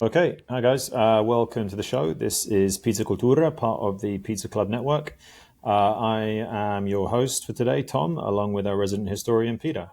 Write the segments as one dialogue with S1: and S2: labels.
S1: Okay, hi guys. Welcome to the show. This is Pizza Cultura, part of the Pizza Club Network. I am your host for today, Tom, along with our resident historian, Peter.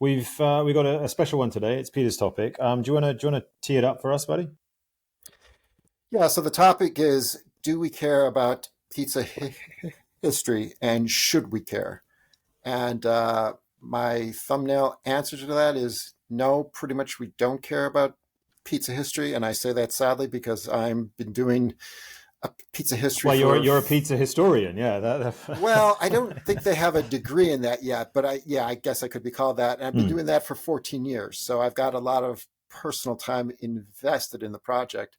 S1: We've got a special one today. It's Peter's topic. Do you want to tee it up for us, buddy?
S2: Yeah, so the topic is, do we care about pizza history and should we care? And my thumbnail answer to that is no, pretty much we don't care about pizza history. And I say that sadly because I've been doing a pizza history
S1: Well, you're
S2: for,
S1: you're a pizza historian, yeah.
S2: well, I don't think they have a degree in that yet, but I guess I could be called that. And I've been
S1: Hmm.
S2: doing that for 14 years. So I've got a lot of personal time invested in the project.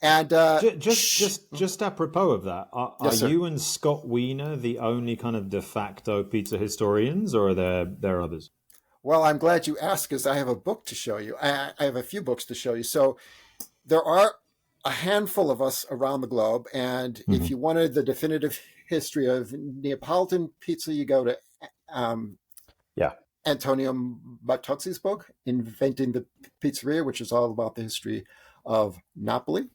S2: And
S1: Just apropos of that, are
S2: yes, sir.
S1: you and Scott Wiener the only kind of de facto pizza historians, or are there others?
S2: Well, I'm glad you asked because I have a book to show you. I have a few books to show you. So there are a handful of us around the globe. And if
S1: Hmm.
S2: you wanted the definitive history of Neapolitan pizza, you go to um,
S1: Yeah.
S2: Antonio Mattozzi's book, Inventing the Pizzeria, which is all about the history of Napoli.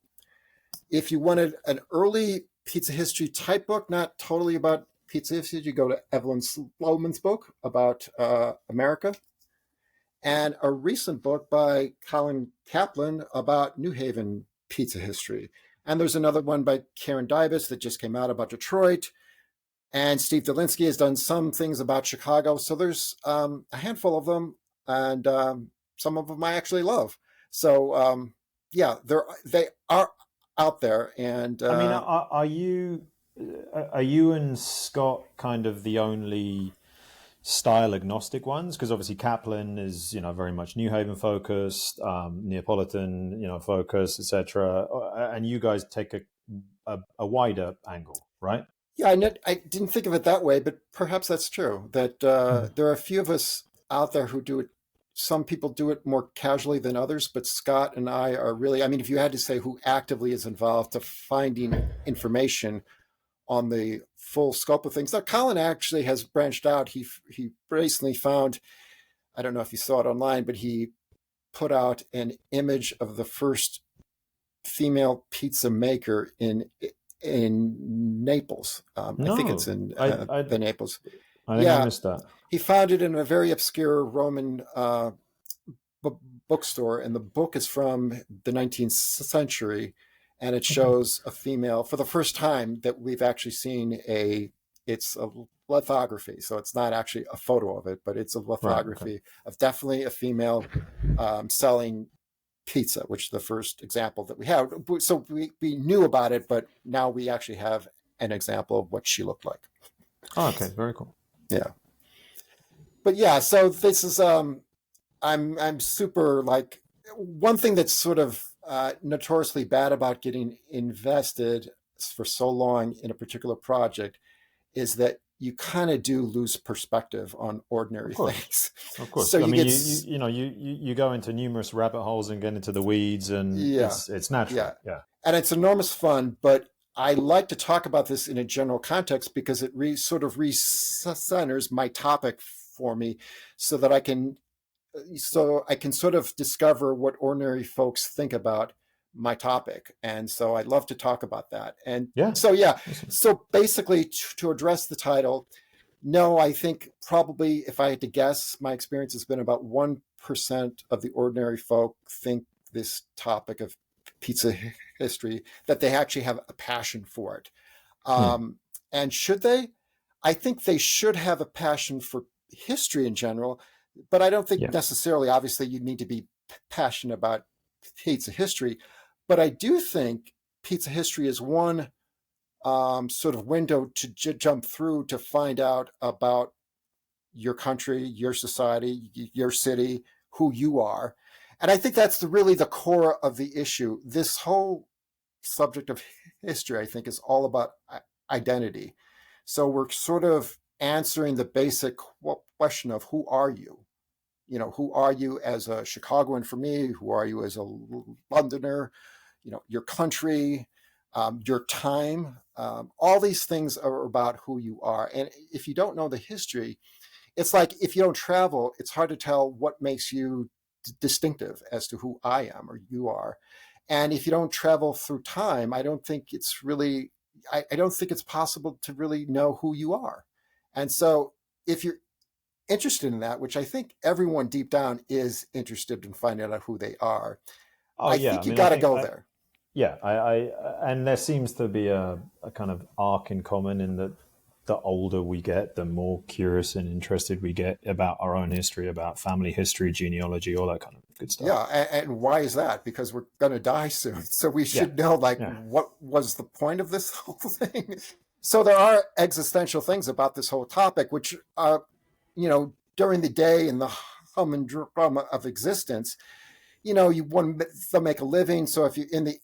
S2: If you wanted an early pizza history type book, not totally about pizza history, you go to Evelyn Sloman's book about America, and a recent book by Colin Kaplan about New Haven pizza history. And there's another one by Karen Dybus that just came out about Detroit. And Steve Dolinsky has done some things about Chicago. So there's a handful of them, and some of them I actually love. So yeah, they are out there, and
S1: I mean, are you and Scott kind of the only style agnostic ones? Because obviously Kaplan is very much New Haven focused, Neapolitan focused, etc. And you guys take a wider angle, right?
S2: yeah, I didn't think of it that way, but perhaps that's true. That
S1: Mhm.
S2: there are a few of us out there who do it. Some people do it more casually than others, but Scott and I are really. I mean, if you had to say who actively is involved to finding information on the full scope of things, now Colin actually has branched out. He recently found. I don't know if you saw it online, but he put out an image of the first female pizza maker in Naples. I think it's
S1: No,
S2: in
S1: I I
S2: the Naples.
S1: I think I
S2: Yeah,
S1: missed that.
S2: he found it in a very obscure Roman bookstore, and the book is from the 19th century, and it
S1: Okay.
S2: shows a female for the first time that we've actually seen a. It's a lithography, so it's not actually a photo of it, but it's a
S1: Right. Okay.
S2: lithography of definitely a female selling pizza, which is the first example that we have. So we knew about it, but now we actually have an example of what she looked like.
S1: Oh, okay. Very cool.
S2: Yeah. But yeah, so this is I'm super like one thing that's sort of notoriously bad about getting invested for so long in a particular project is that you kind of do lose perspective on
S1: Of
S2: ordinary
S1: course.
S2: things.
S1: Of course.
S2: So
S1: I
S2: you
S1: mean,
S2: get
S1: you go into numerous rabbit holes and get into the weeds, and
S2: yeah,
S1: it's
S2: yeah.
S1: natural. Yeah.
S2: And it's enormous fun, but I like to talk about this in a general context because it sort of recenters my topic for me so that I can sort of discover what ordinary folks think about my topic. And so I'd love to talk about that. And
S1: Yeah.
S2: so, yeah,
S1: Awesome.
S2: so basically to address the title, no, I think probably if I had to guess, my experience has been about 1% of the ordinary folk think this topic of pizza history, that they actually have a passion for it.
S1: Hmm.
S2: Um, and should they? I think they should have a passion for history in general, but I don't think
S1: Yeah.
S2: necessarily, obviously, you need to be passionate about pizza history. But I do think pizza history is one sort of window to jump through to find out about your country, your society, your city, who you are. And I think that's really the core of the issue. This whole subject of history, I think, is all about identity. So we're sort of answering the basic question of who are you? You know, who are you as a Chicagoan for me? Who are you as a Londoner? You know, your country, your time. All these things are about who you are. And if you don't know the history, it's like if you don't travel, it's hard to tell what makes you distinctive as to who I am or you are. And if you don't travel through time, I don't think it's really, I don't think it's possible to really know who you are. And so if you're interested in that, which I think everyone deep down is interested in finding out who they are,
S1: Oh
S2: I
S1: yeah,
S2: think
S1: I
S2: you
S1: mean,
S2: got to go there.
S1: yeah, and there seems to be a kind of arc in common in that the older we get, the more curious and interested we get about our own history, about family history, genealogy, all that kind of good stuff.
S2: Yeah, and why is that? Because we're going to die soon, so we
S1: Yeah,
S2: should know like
S1: yeah,
S2: what was the point of this whole thing. So there are existential things about this whole topic, which during the day in the hum and drama of existence, you want to make a living. So if you're in the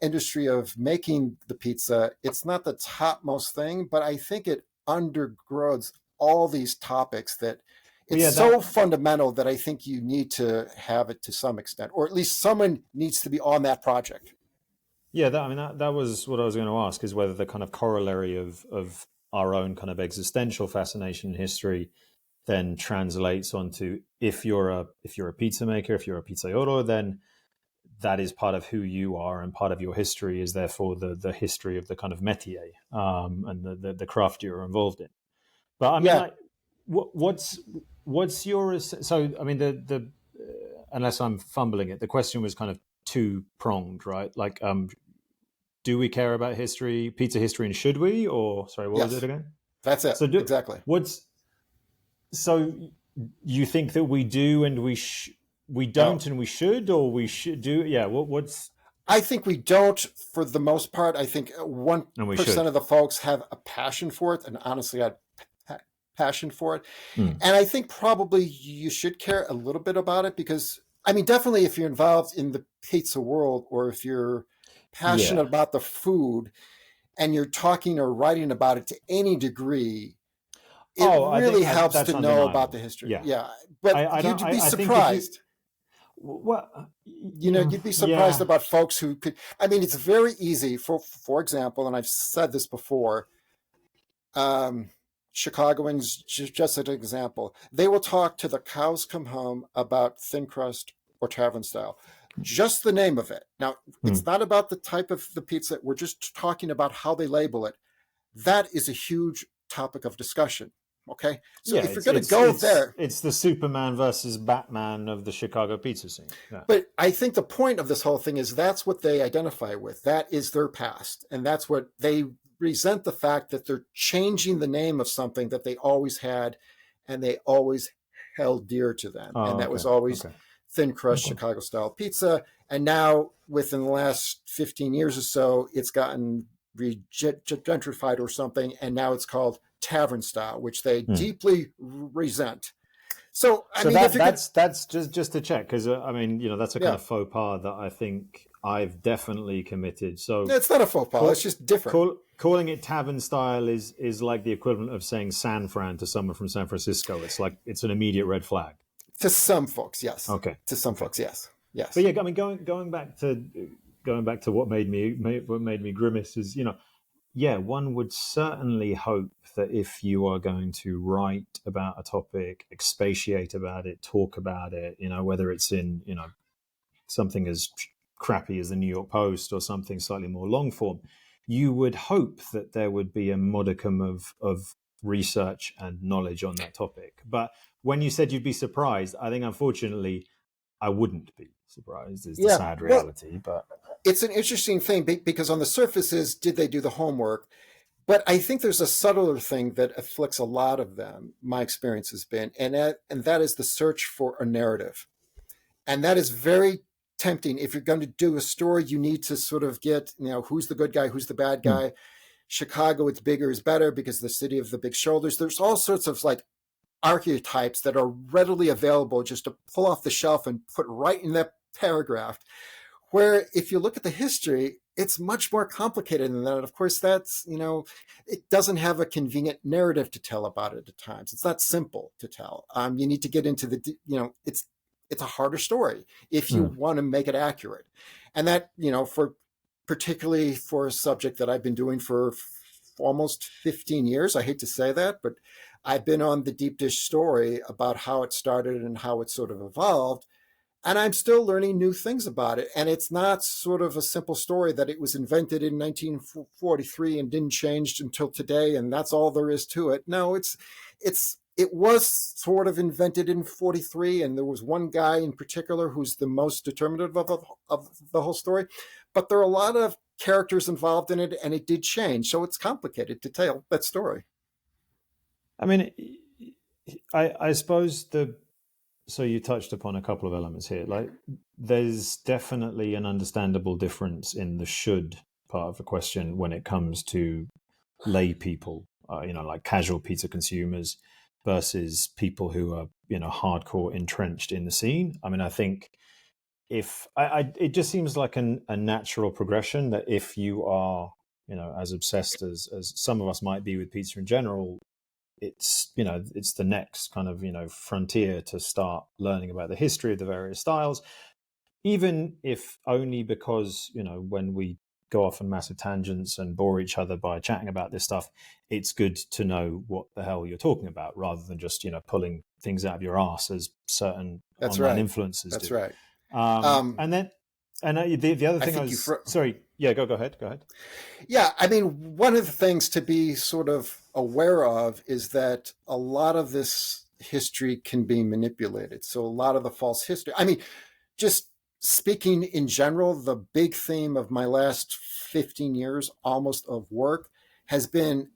S2: industry of making the pizza, it's not the topmost thing, but I think it undergirds all these topics that
S1: well,
S2: it's
S1: yeah,
S2: so
S1: that
S2: fundamental that I think you need to have it to some extent, or at least someone needs to be on that project.
S1: yeah, that I mean that was what I was going to ask is whether the kind of corollary of our own kind of existential fascination in history then translates onto if you're a pizza maker, if you're a pizzaiolo, then that is part of who you are, and part of your history is therefore the history of the kind of métier, and the craft you're involved in. But I mean,
S2: Yeah,
S1: like, what's your so? I mean, the unless I'm fumbling it, the question was kind of two pronged, right? Like, do we care about history, pizza history, and should we? Or sorry, what was it
S2: yes,
S1: again?
S2: that's it.
S1: So
S2: Exactly.
S1: what's so you think that we do and we
S2: No,
S1: don't and we should, or we should do? Yeah. What's
S2: I think we don't for the most part. I think
S1: and we
S2: 1%
S1: should.
S2: of the folks have a passion for it, and honestly, I passion for it.
S1: Mm.
S2: And I think probably you should care a little bit about it because, I mean, definitely if you're involved in the pizza world or if you're passionate
S1: Yeah.
S2: about the food and you're talking or writing about it to any degree, it
S1: Oh, I
S2: really
S1: think
S2: helps to
S1: that's
S2: know about the
S1: undeniable.
S2: history.
S1: Yeah.
S2: Yeah. But
S1: I don't.
S2: you'd be
S1: I think if you
S2: surprised.
S1: what
S2: You'd be surprised
S1: yeah.
S2: about folks who could. I mean, it's very easy, for example, and I've said this before, um, Chicagoans, just an example, they will talk to the cows come home about thin crust or tavern style. Just the name of it. Now, it's
S1: Mm.
S2: not about the type of the pizza. We're just talking about how they label it. That is a huge topic of discussion. Okay. So
S1: Yeah,
S2: if you're
S1: it's
S2: going to
S1: it's
S2: go
S1: it's
S2: there,
S1: it's the Superman versus Batman of the Chicago pizza scene. Yeah.
S2: but I think the point of this whole thing is that's what they identify with. That is their past. And that's what they resent, the fact that they're changing the name of something that they always had and they always held dear to them. And
S1: Oh,
S2: that
S1: okay.
S2: was always
S1: Okay.
S2: thin crust
S1: Okay.
S2: Chicago style pizza. And now within the last 15 years or so, it's gotten gentrified or something. And now it's called tavern style, which they
S1: Hmm.
S2: deeply resent. So, I
S1: So
S2: mean, if you could,
S1: that's just to check, because I mean, that's a kind
S2: yeah,
S1: of faux pas that I think I've definitely committed. So
S2: it's not a faux pas. It's
S1: call,
S2: just different
S1: calling it tavern style is like the equivalent of saying San Fran to someone from San Francisco. It's like it's an immediate red flag.
S2: to some folks. Yes.
S1: Okay.
S2: To some
S1: Okay.
S2: folks. Yes. Yes.
S1: But yeah, I mean, going back to what made me grimace is, yeah, one would certainly hope that if you are going to write about a topic, expatiate about it, talk about it, whether it's in, something as crappy as the New York Post or something slightly more long form, you would hope that there would be a modicum of research and knowledge on that topic. But when you said you'd be surprised, I think unfortunately I wouldn't be surprised is the
S2: Yeah.
S1: sad
S2: Well,
S1: reality. But
S2: it's an interesting thing because on the surface is, did they do the homework? But I think there's a subtler thing that afflicts a lot of them. My experience has been, and that is the search for a narrative. And that is very tempting. If you're going to do a story, you need to sort of get, who's the good guy, who's the bad
S1: hmm,
S2: guy. Chicago, it's bigger is better because the city of the big shoulders. There's all sorts of like archetypes that are readily available just to pull off the shelf and put right in that paragraph. Where if you look at the history, it's much more complicated than that. Of course, that's, it doesn't have a convenient narrative to tell about it at times. It's not simple to tell. You need to get into it's a harder story if you
S1: hmm.
S2: want to make it accurate. And that, particularly for a subject that I've been doing for almost 15 years, I hate to say that, but I've been on the deep dish story about how it started and how it sort of evolved. and I'm still learning new things about it. And it's not sort of a simple story that it was invented in 1943 and didn't change until today, and that's all there is to it. No, it was sort of invented in 43, and there was one guy in particular who's the most determinative of the whole story. But there are a lot of characters involved in it, and it did change. So it's complicated to tell that story.
S1: I mean, I suppose so you touched upon a couple of elements here. Like, there's definitely an understandable difference in the should part of the question when it comes to lay people, like casual pizza consumers versus people who are, hardcore entrenched in the scene. I mean, I think if it just seems like a natural progression that if you are, as obsessed as some of us might be with pizza in general, it's the next kind of frontier to start learning about the history of the various styles, even if only because when we go off on massive tangents and bore each other by chatting about this stuff, it's good to know what the hell you're talking about rather than just pulling things out of your ass as certain
S2: That's
S1: online
S2: right.
S1: influencers
S2: That's
S1: do.
S2: right.
S1: And then the other thing sorry, yeah, go ahead.
S2: Yeah, I mean, one of the things to be sort of aware of is that a lot of this history can be manipulated. So a lot of the false history, I mean, just speaking in general, the big theme of my last 15 years almost of work has been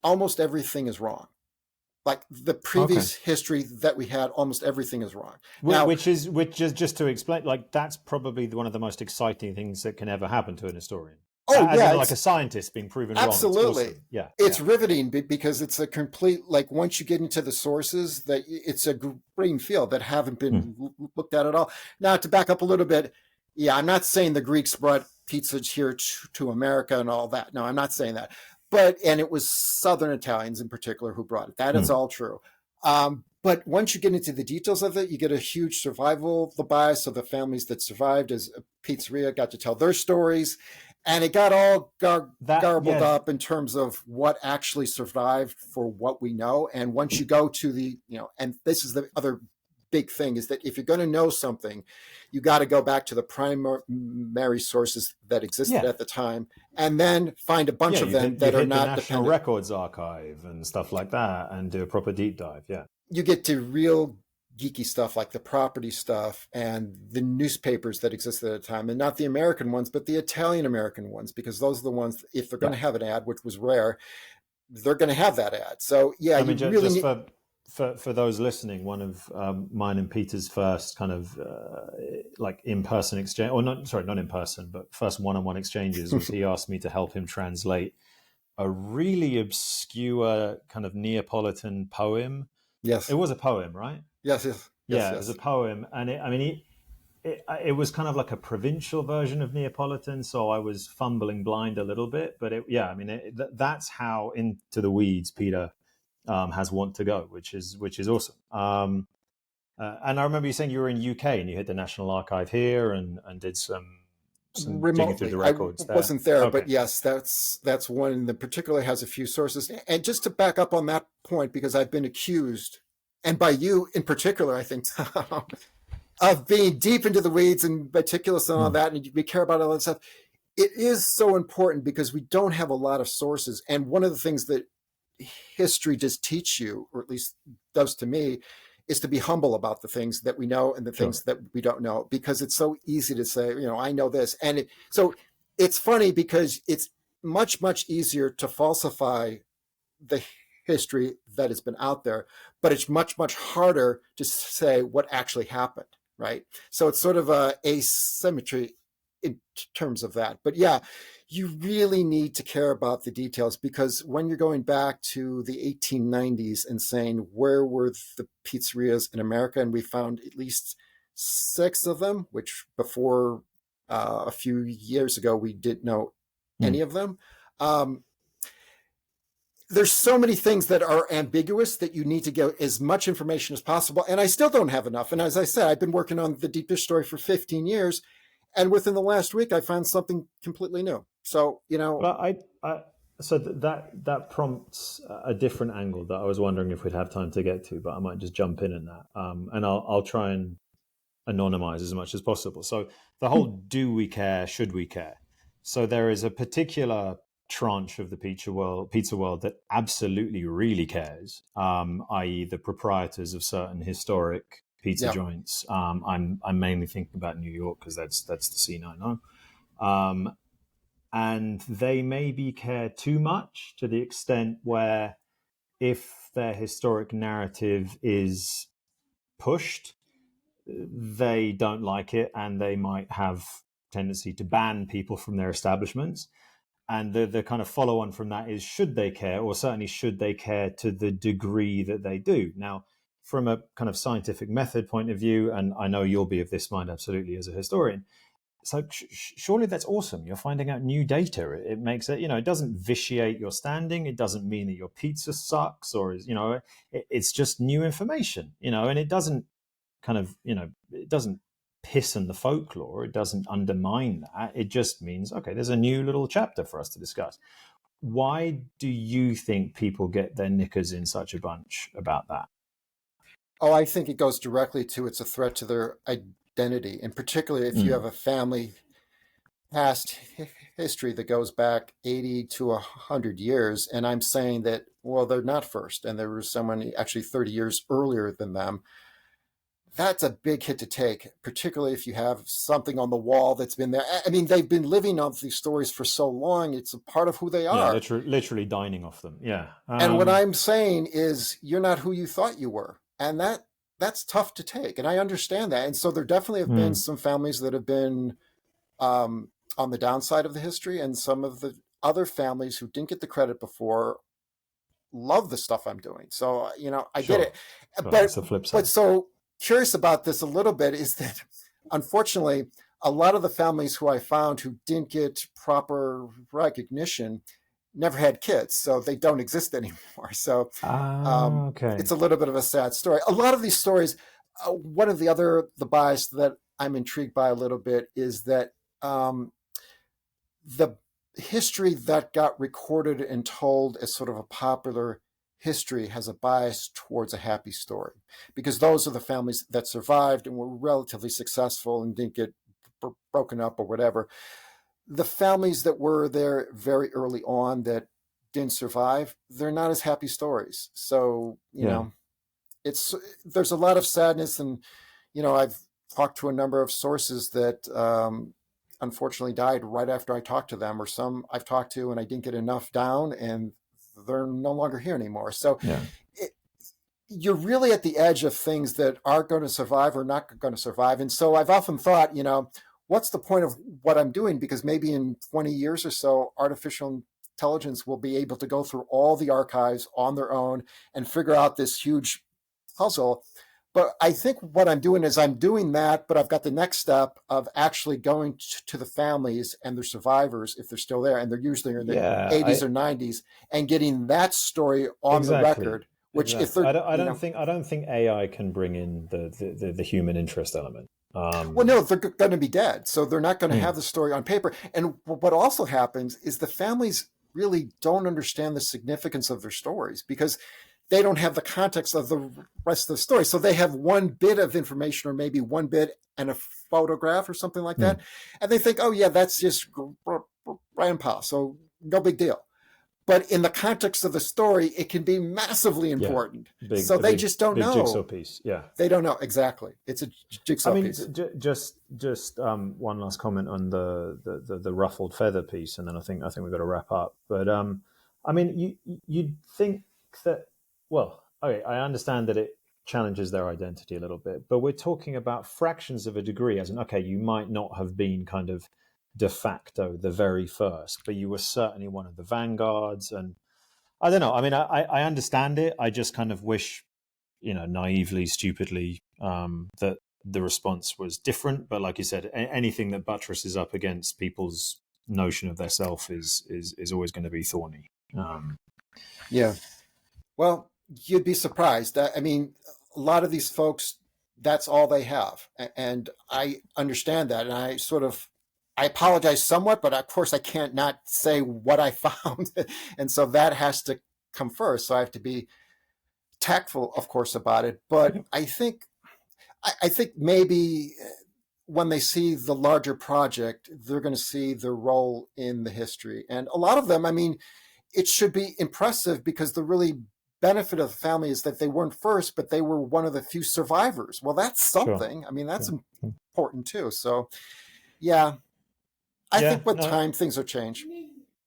S2: almost everything is wrong. Like the previous history that we had, almost everything is wrong.
S1: Now, which is just to explain, like, that's probably one of the most exciting things that can ever happen to an historian.
S2: Oh,
S1: as
S2: yeah,
S1: in, like a scientist being proven
S2: absolutely
S1: wrong. It's awesome. Yeah,
S2: it's riveting because it's a complete, like, once you get into the sources, that it's a green field that haven't been looked at all. Now, to back up a little bit, yeah, I'm not saying the Greeks brought pizza here to America and all that. No, I'm not saying that. And it was Southern Italians in particular who brought it. That is all true. But once you get into the details of it, you get a huge survival bias of the families that survived as a pizzeria, got to tell their stories. And it got all garbled up in terms of what actually survived for what we know. And once you go to and this is the other big thing, is that if you're going to know something, you got to go back to the primary sources that existed at the time, and then find a bunch of them that are not
S1: the National Records Archive and stuff like that, and do a proper deep dive. Yeah,
S2: you get to real geeky stuff like the property stuff and the newspapers that existed at the time, and not the American ones, but the Italian American ones, because those are the ones, if they're going to have an ad, which was rare, they're going to have that ad. So yeah,
S1: for those listening, one of mine and Peter's first kind of like in-person exchange, or not in person, but first one-on-one exchanges, was he asked me to help him translate a really obscure kind of Neapolitan poem.
S2: Yes,
S1: it was a poem, right?
S2: Yes.
S1: It was a poem, and it was kind of like a provincial version of Neapolitan, so I was fumbling blind a little bit, but that's how into the weeds Peter has want to go, which is awesome. And I remember you saying you were in UK and you hit the National Archive here and did some digging through the records.
S2: I wasn't there, but yes, that's one that particularly has a few sources. And just to back up on that point, because I've been accused, and by you in particular, I think, of being deep into the weeds and meticulous and all that, and we care about all that stuff. It is so important because we don't have a lot of sources. And one of the things that history does teach you, or at least does to me, is to be humble about the things that we know and the things that we don't know, because it's so easy to say, I know this. And so it's funny because it's much, much easier to falsify the history that has been out there, but it's much, much harder to say what actually happened, right? So it's sort of a asymmetry in terms of that. But yeah, you really need to care about the details, because when you're going back to the 1890s and saying, where were the pizzerias in America? And we found at least 6 of them, which before a few years ago, we didn't know any of them. There's so many things that are ambiguous that you need to get as much information as possible. And I still don't have enough. And as I said, I've been working on the deep dish story for 15 years. And within the last week, I found something completely new. So,
S1: Well, so that prompts a different angle that I was wondering if we'd have time to get to, but I might just jump in that. And I'll try and anonymize as much as possible. So the whole do we care, should we care? So there is a particular tranche of the pizza world that absolutely really cares, i.e., the proprietors of certain historic pizza
S2: Yeah.
S1: joints. I'm mainly thinking about New York because that's the scene I know. And they maybe care too much to the extent where if their historic narrative is pushed, they don't like it, and they might have tendency to ban people from their establishments. And the kind of follow on from that is, should they care, or certainly should they care to the degree that they do? Now, from a kind of scientific method point of view, and I know you'll be of this mind absolutely as a historian, so surely that's awesome. You're finding out new data. It makes it, it doesn't vitiate your standing. It doesn't mean that your pizza sucks, or it's just new information, and it doesn't kind of, it doesn't piss in the folklore. It doesn't undermine that. It just means, okay, there's a new little chapter for us to discuss. Why do you think people get their knickers in such a bunch about that?
S2: Oh, I think it goes directly to it's a threat to their identity, and particularly if you have a family past history that goes back 80 to 100 years, and I'm saying that, well, they're not first, and there was someone actually 30 years earlier than them. That's a big hit to take, particularly if you have something on the wall that's been there. I mean, they've been living off these stories for so long. It's a part of who they are.
S1: Yeah, literally dining off them. Yeah.
S2: And what I'm saying is you're not who you thought you were. And that's tough to take. And I understand that. And so there definitely have been some families that have been on the downside of the history, and some of the other families who didn't get the credit before love the stuff I'm doing. So, I get it.
S1: But that's the flip side.
S2: But so curious about this a little bit is that, unfortunately, a lot of the families who I found who didn't get proper recognition never had kids, so they don't exist anymore. So
S1: okay.
S2: It's a little bit of a sad story. A lot of these stories, one of the bias that I'm intrigued by a little bit is that the history that got recorded and told as sort of a popular history has a bias towards a happy story, because those are the families that survived and were relatively successful and didn't get broken up or whatever. The families that were there very early on that didn't survive, they're not as happy stories. So, there's a lot of sadness. And, I've talked to a number of sources that unfortunately died right after I talked to them, or some I've talked to and I didn't get enough down, and they're no longer here anymore. So you're really at the edge of things that are going to survive or not going to survive. And so I've often thought, what's the point of what I'm doing? Because maybe in 20 years or so, artificial intelligence will be able to go through all the archives on their own and figure out this huge puzzle. But I think what I'm doing is I'm doing that, but I've got the next step of actually going to the families and their survivors, if they're still there, and they're usually in their 80s or 90s, and getting that story on the record. Which, if they're,
S1: I don't think AI can bring in the human interest element.
S2: Well, no, they're going to be dead, so they're not going to have the story on paper. And what also happens is the families really don't understand the significance of their stories, because they don't have the context of the rest of the story. So they have one bit of information, or maybe one bit and a photograph or something like that. And they think, oh yeah, that's just grandpa, so no big deal. But in the context of the story, it can be massively important. They just don't know.
S1: Jigsaw piece,
S2: They don't know, exactly. It's a jigsaw piece.
S1: Just one last comment on the ruffled feather piece, and then I think we've got to wrap up. But you'd think that, well, okay, I understand that it challenges their identity a little bit, but we're talking about fractions of a degree, as in, okay, you might not have been kind of de facto the very first, but you were certainly one of the vanguards. And I don't know, I understand it. I just kind of wish, naively, stupidly, that the response was different. But like you said, anything that buttresses up against people's notion of their self is always going to be thorny.
S2: Well, you'd be surprised. A lot of these folks, that's all they have. And I understand that. And I apologize somewhat, but of course I can't not say what I found. And so that has to come first. So I have to be tactful, of course, about it. But I think I think maybe when they see the larger project, they're going to see their role in the history. And a lot of them, I mean, it should be impressive because the really benefit of the family is that they weren't first, but they were one of the few survivors. Well, that's something.
S1: Sure.
S2: I mean, that's
S1: Sure.
S2: important too. So, yeah, I
S1: Yeah,
S2: think with
S1: no,
S2: time things will change.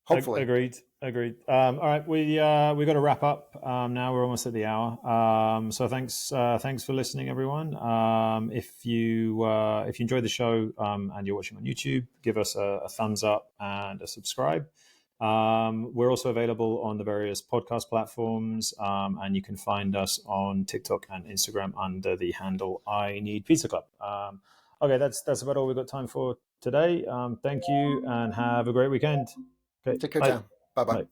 S2: Hopefully.
S1: agreed. All right, we got to wrap up now. We're almost at the hour. So thanks for listening, everyone. If you enjoyed the show and you're watching on YouTube, give us a thumbs up and a subscribe. We're also available on the various podcast platforms, and you can find us on TikTok and Instagram under the handle I Need Pizza Club. Okay, that's about all we've got time for today. Thank you, and have a great weekend. Okay,
S2: Take care,
S1: bye.
S2: John. Bye bye.
S1: Bye.